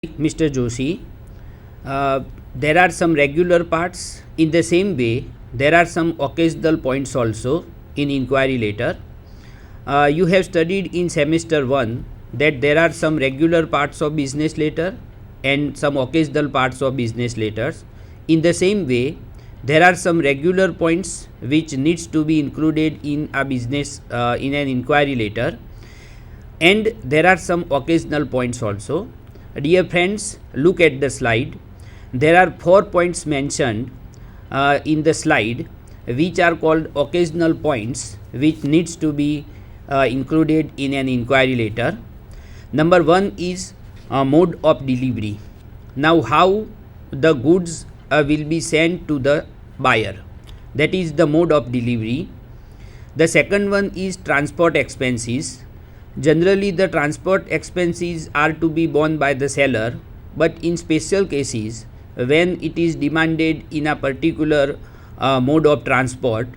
Mr. Joshi, there are some regular parts. In the same way, there are some occasional points also in inquiry letter. You have studied in semester 1 that there are some regular parts of business letter and some occasional parts of business letters. In the same way, there are some regular points which needs to be included in a business in an inquiry letter, and there are some occasional points also. Dear friends, look at the slide. There are 4 points mentioned in the slide which are called occasional points which needs to be included in an inquiry letter. Number 1 is mode of delivery. Now, how the goods will be sent to the buyer, that is the mode of delivery. The second one is transport expenses. Generally, the transport expenses are to be borne by the seller, but in special cases, when it is demanded in a particular mode of transport,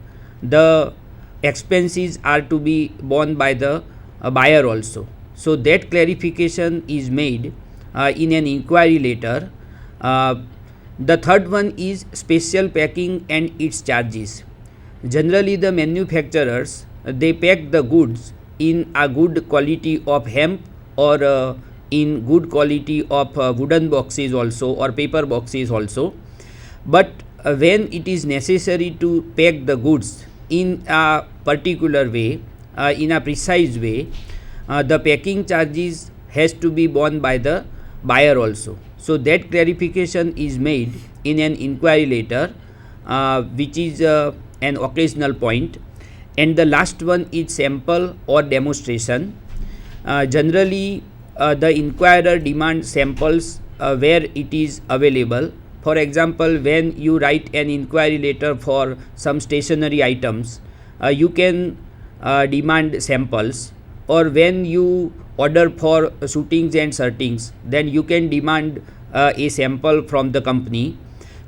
the expenses are to be borne by the buyer also. So, that clarification is made in an inquiry letter. The third one is special packing and its charges. Generally, the manufacturers they pack the goods in a good quality of hemp or in good quality of wooden boxes also or paper boxes also. But when it is necessary to pack the goods in a particular way, in a precise way, the packing charges has to be borne by the buyer also. So, that clarification is made in an inquiry letter which is an occasional point. And the last one is sample or demonstration. Generally, the inquirer demands samples where it is available. For example, when you write an inquiry letter for some stationery items, you can demand samples, or when you order for suitings and shirtings, then you can demand a sample from the company.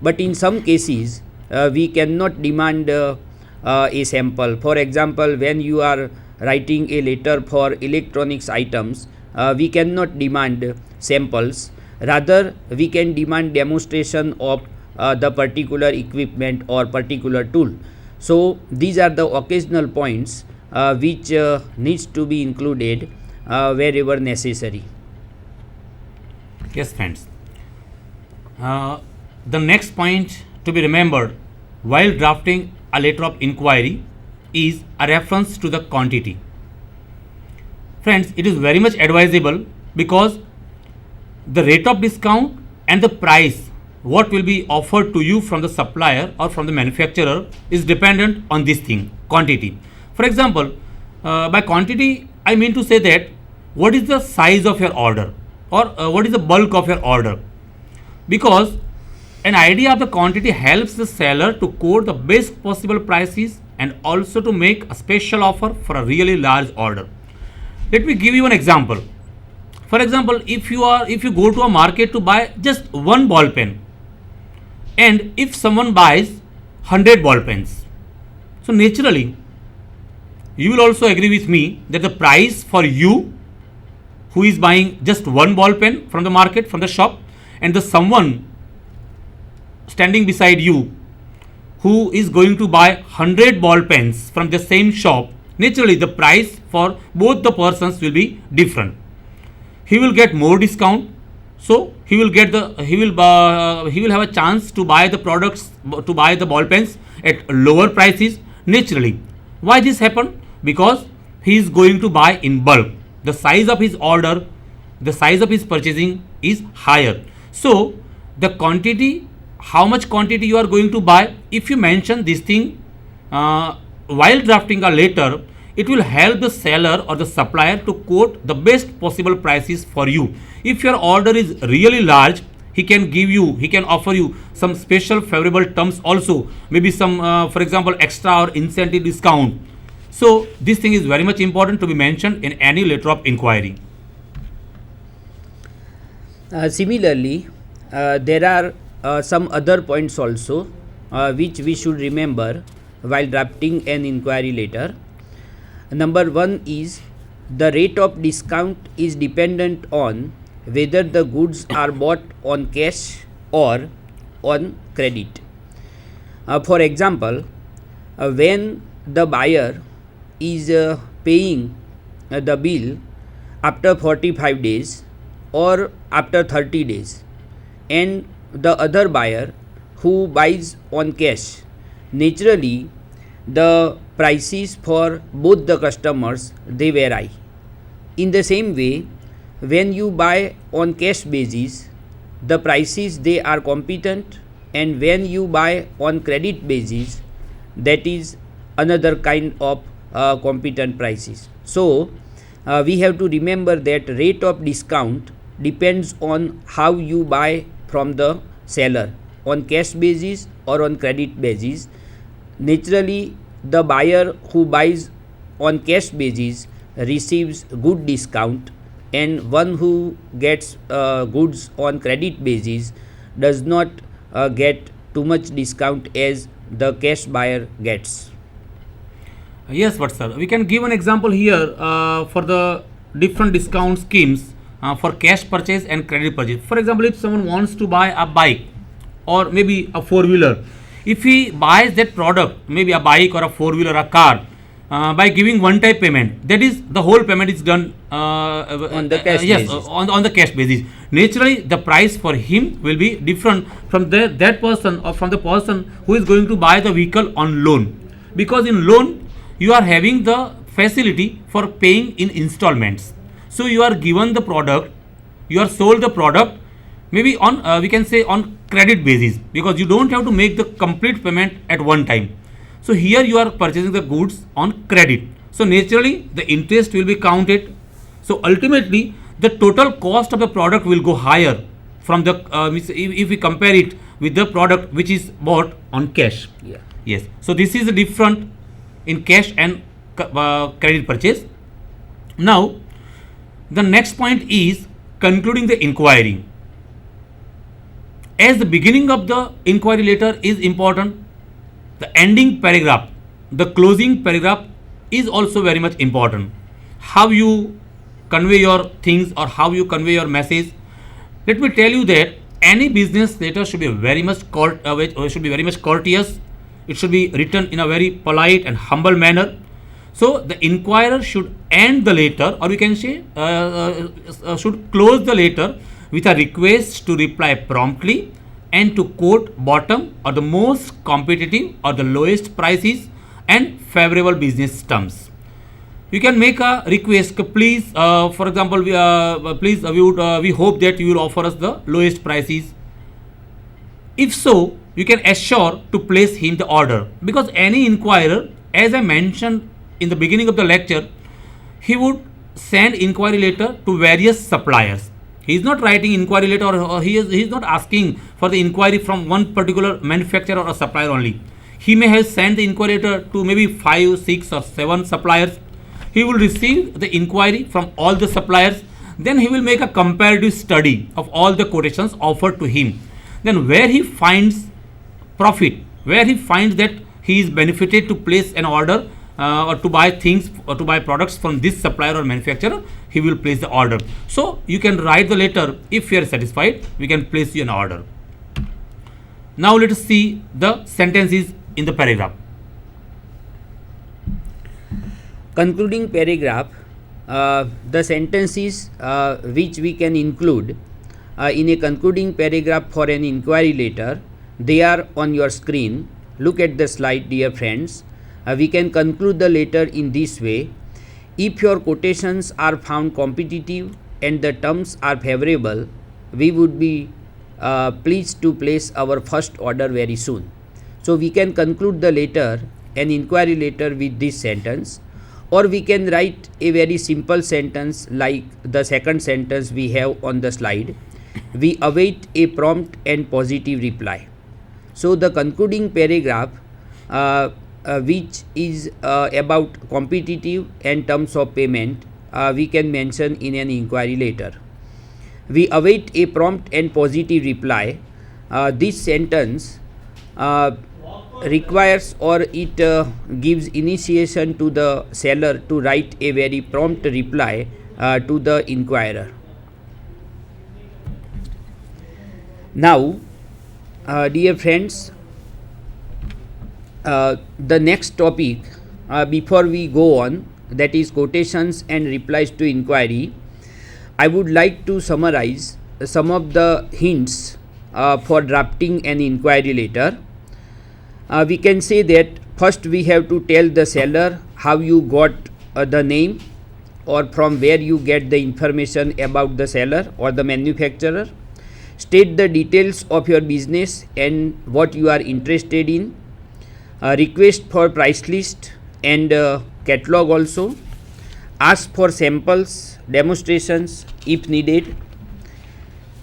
But in some cases, we cannot demand a sample. For example, when you are writing a letter for electronics items, we cannot demand samples. Rather, we can demand demonstration of the particular equipment or particular tool. So, these are the occasional points which needs to be included wherever necessary. Yes, friends. The next point to be remembered while drafting a letter of inquiry is a reference to the quantity. Friends, it is very much advisable because the rate of discount and the price what will be offered to you from the supplier or from the manufacturer is dependent on this thing, quantity. For example, by quantity I mean to say that what is the size of your order or what is the bulk of your order, because an idea of the quantity helps the seller to quote the best possible prices and also to make a special offer for a really large order. Let me give you an example. For example, if you go to a market to buy just one ball pen, and if someone buys 100 ball pens, so naturally you will also agree with me that the price for you who is buying just one ball pen from the market, from the shop, and the someone standing beside you who is going to buy 100 ball pens from the same shop, naturally the price for both the persons will be different. He will get more discount, so he will have a chance to buy the products, to buy the ball pens at lower prices naturally. Why this happen? Because he is going to buy in bulk. The size of his order, the size of his purchasing is higher. So the quantity, how much quantity you are going to buy, if you mention this thing while drafting a letter, it will help the seller or the supplier to quote the best possible prices for you. If your order is really large, he can offer you some special favorable terms also, maybe some for example extra or incentive discount. So this thing is very much important to be mentioned in any letter of inquiry. Similarly, there are some other points also which we should remember while drafting an inquiry letter. Number 1 is the rate of discount is dependent on whether the goods are bought on cash or on credit. For example, when the buyer is paying the bill after 45 days or after 30 days, and the other buyer who buys on cash, naturally the prices for both the customers they vary. In the same way, when you buy on cash basis, the prices they are competent, and when you buy on credit basis, that is another kind of competent prices. So we have to remember that rate of discount depends on how you buy from the seller, on cash basis or on credit basis. Naturally, the buyer who buys on cash basis receives good discount, and one who gets goods on credit basis does not get too much discount as the cash buyer gets. Yes, but sir, we can give an example here for the different discount schemes for cash purchase and credit purchase. For example, if someone wants to buy a bike or maybe a four-wheeler, if he buys that product, maybe a bike or a four-wheeler, a car, by giving one-time payment, that is the whole payment is done On the cash yes, basis. on the cash basis. Naturally, the price for him will be different from that person or from the person who is going to buy the vehicle on loan, because in loan you are having the facility for paying in installments. So you are given the product, you are sold the product maybe on we can say on credit basis, because you don't have to make the complete payment at one time. So here you are purchasing the goods on credit. So naturally the interest will be counted. So ultimately the total cost of the product will go higher from the if we compare it with the product which is bought on cash. Yeah. Yes. So this is the different in cash and credit purchase. Now the next point is concluding the inquiry. As the beginning of the inquiry letter is important, the ending paragraph, the closing paragraph is also very much important. How you convey your things or how you convey your message. Let me tell you that any business letter should be very much courteous. It should be written in a very polite and humble manner. So the inquirer should end the letter, or we can say should close the letter with a request to reply promptly and to quote bottom or the most competitive or the lowest prices and favorable business terms. You can make a request, please. For example, we hope that you will offer us the lowest prices. If so, you can assure to place him the order, because any inquirer, as I mentioned in the beginning of the lecture, he would send inquiry letter to various suppliers. He is not writing inquiry letter, or he is not asking for the inquiry from one particular manufacturer or a supplier only. He may have sent the inquiry letter to maybe 5, 6 or 7 suppliers. He will receive the inquiry from all the suppliers. Then he will make a comparative study of all the quotations offered to him. Then where he finds profit, where he finds that he is benefited to place an order or to buy things or to buy products from this supplier or manufacturer, he will place the order. So you can write the letter. If you are satisfied, we can place you an order. Now let us see the sentences in the paragraph. Concluding paragraph, the sentences which we can include in a concluding paragraph for an inquiry letter, they are on your screen. Look at the slide, dear friends. We can conclude the letter in this way: if your quotations are found competitive and the terms are favorable, we would be pleased to place our first order very soon. So we can conclude the letter, an inquiry letter, with this sentence, or we can write a very simple sentence like the second sentence we have on the slide: we await a prompt and positive reply. So the concluding paragraph which is about competitive and terms of payment, we can mention in an inquiry letter. We await a prompt and positive reply. This sentence requires, or it gives initiation to the seller to write a very prompt reply to the inquirer. Now, dear friends, the next topic before we go on, that is quotations and replies to inquiry, I would like to summarize some of the hints for drafting an inquiry letter. We can say that first we have to tell the seller how you got the name or from where you get the information about the seller or the manufacturer. State the details of your business and what you are interested in. Request for price list and catalog also. Ask for samples, demonstrations if needed,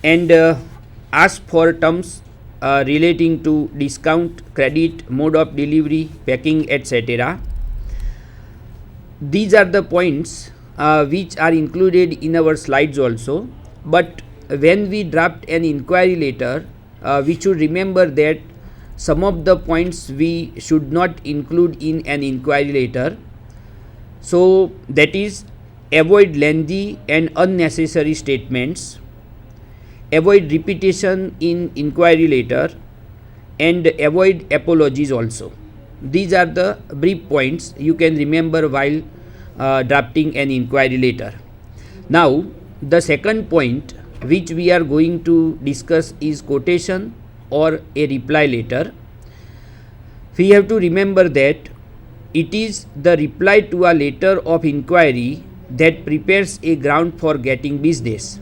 and ask for terms relating to discount, credit, mode of delivery, packing, etc. These are the points which are included in our slides also, but when we draft an inquiry letter, we should remember that some of the points we should not include in an inquiry letter. So that is, avoid lengthy and unnecessary statements, avoid repetition in inquiry letter, and avoid apologies also. These are the brief points you can remember while drafting an inquiry letter. Now, the second point which we are going to discuss is quotation or a reply letter. We have to remember that it is the reply to a letter of inquiry that prepares a ground for getting business.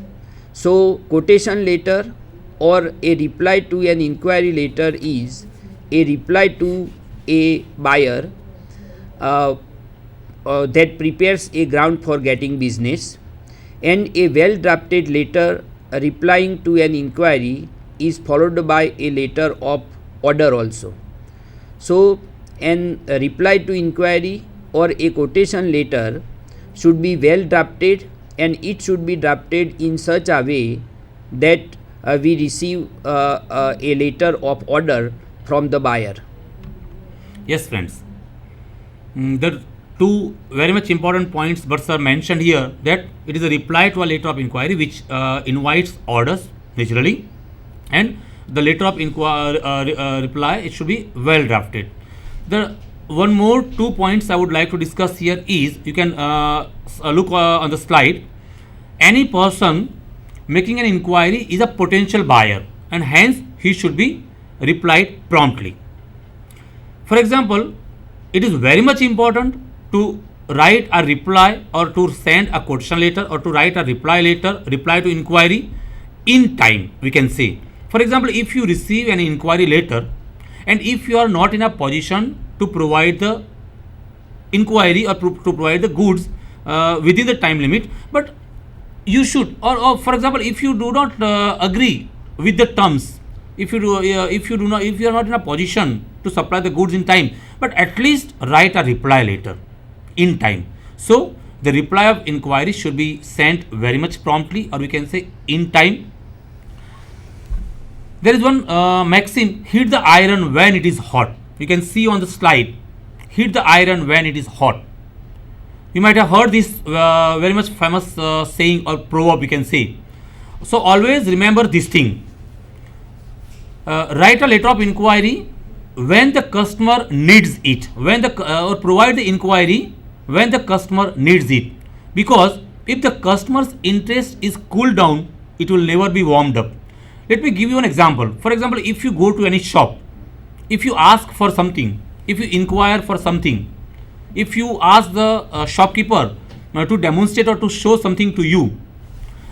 So, quotation letter or a reply to an inquiry letter is a reply to a buyer that prepares a ground for getting business, and a well drafted letter replying to an inquiry is followed by a letter of order also. So, a reply to inquiry or a quotation letter should be well drafted, and it should be drafted in such a way that we receive a letter of order from the buyer. Yes, friends. The two very much important points but are mentioned here, that it is a reply to a letter of inquiry which invites orders naturally, and the letter of reply, it should be well drafted. The one more 2 points I would like to discuss here is, you can look on the slide. Any person making an inquiry is a potential buyer, and hence he should be replied promptly. For example, it is very much important to write a reply or to send a quotation letter or to write a reply letter, reply to inquiry in time, we can say. For example, if you receive an inquiry letter and if you are not in a position to provide the inquiry or to provide the goods within the time limit, but you should, or for example, if you do not agree with the terms, if you are not in a position to supply the goods in time, but at least write a reply letter in time. So the reply of inquiry should be sent very much promptly, or we can say in time. There is one maxim: hit the iron when it is hot. You can see on the slide, hit the iron when it is hot. You might have heard this very much famous saying or proverb, you can say. So always remember this thing. Write a letter of inquiry when the customer needs it, or provide the inquiry when the customer needs it, because if the customer's interest is cooled down, it will never be warmed up. Let me give you an example. For example, if you go to any shop, if you ask for something, if you inquire for something, if you ask the shopkeeper to demonstrate or to show something to you,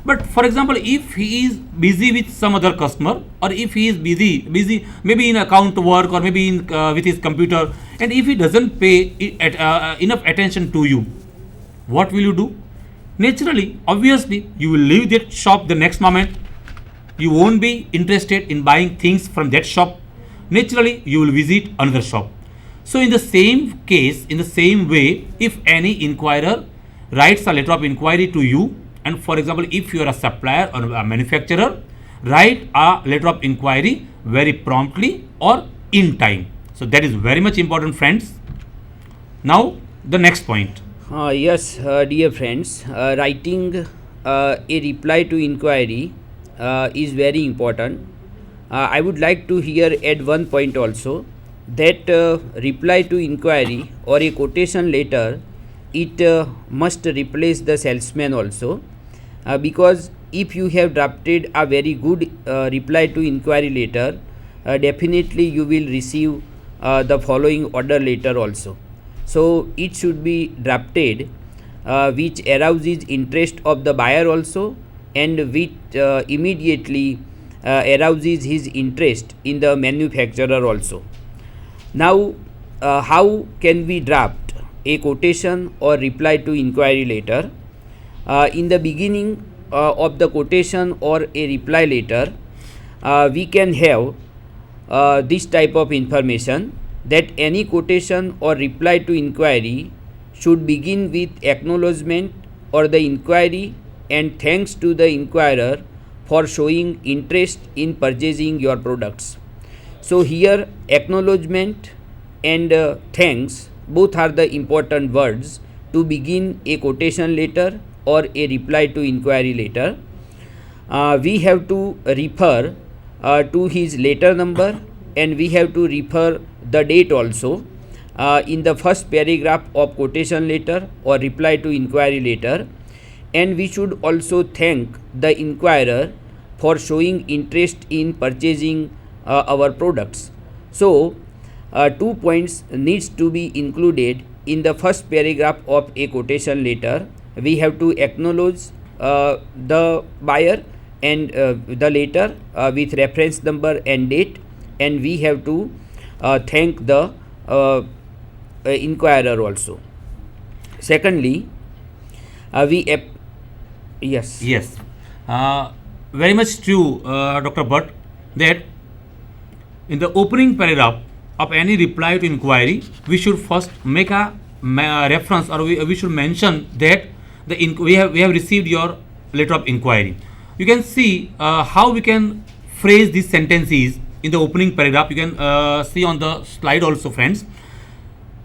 but for example, if he is busy with some other customer, or if he is busy maybe in account work, or maybe in with his computer, and if he doesn't pay enough attention to you, what will you do? Naturally, obviously, you will leave that shop the next moment. You won't be interested in buying things from that shop. Naturally, you will visit another shop. So in the same case, in the same way, if any inquirer writes a letter of inquiry to you, and for example, if you are a supplier or a manufacturer, write a letter of inquiry very promptly or in time. So that is very much important, friends. Now the next point. Yes, dear friends, writing a reply to inquiry is very important. I would like to here add one point also, that reply to inquiry or a quotation letter, it must replace the salesman also, because if you have drafted a very good reply to inquiry letter, definitely you will receive the following order letter also. So it should be drafted which arouses interest of the buyer also, and which immediately arouses his interest in the manufacturer also. Now, how can we draft a quotation or reply to inquiry letter? In the beginning of the quotation or a reply letter, we can have this type of information, that any quotation or reply to inquiry should begin with acknowledgement or the inquiry and thanks to the inquirer for showing interest in purchasing your products. So here acknowledgement and thanks, both are the important words to begin a quotation letter or a reply to inquiry letter. We have to refer to his letter number, and we have to refer the date also in the first paragraph of quotation letter or reply to inquiry letter, and we should also thank the inquirer for showing interest in purchasing our products. So 2 points needs to be included in the first paragraph of a quotation letter. We have to acknowledge the buyer and the letter with reference number and date, and we have to thank the inquirer also. Secondly, yes. Yes, very much true, Dr. Bhatt, that in the opening paragraph of any reply to inquiry, we should first make a reference, or we should mention that we have received your letter of inquiry. You can see how we can phrase these sentences in the opening paragraph. You can see on the slide also, friends.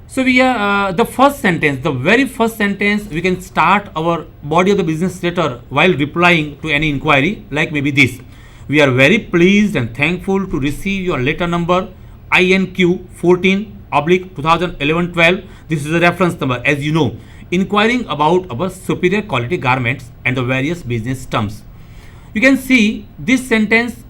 So we are the first sentence, the very first sentence, we can start our body of the business letter while replying to any inquiry, like maybe this: we are very pleased and thankful to receive your letter number INQ 14/2011-12. This is a reference number, as you know, inquiring about our superior quality garments and the various business terms. You can see this sentence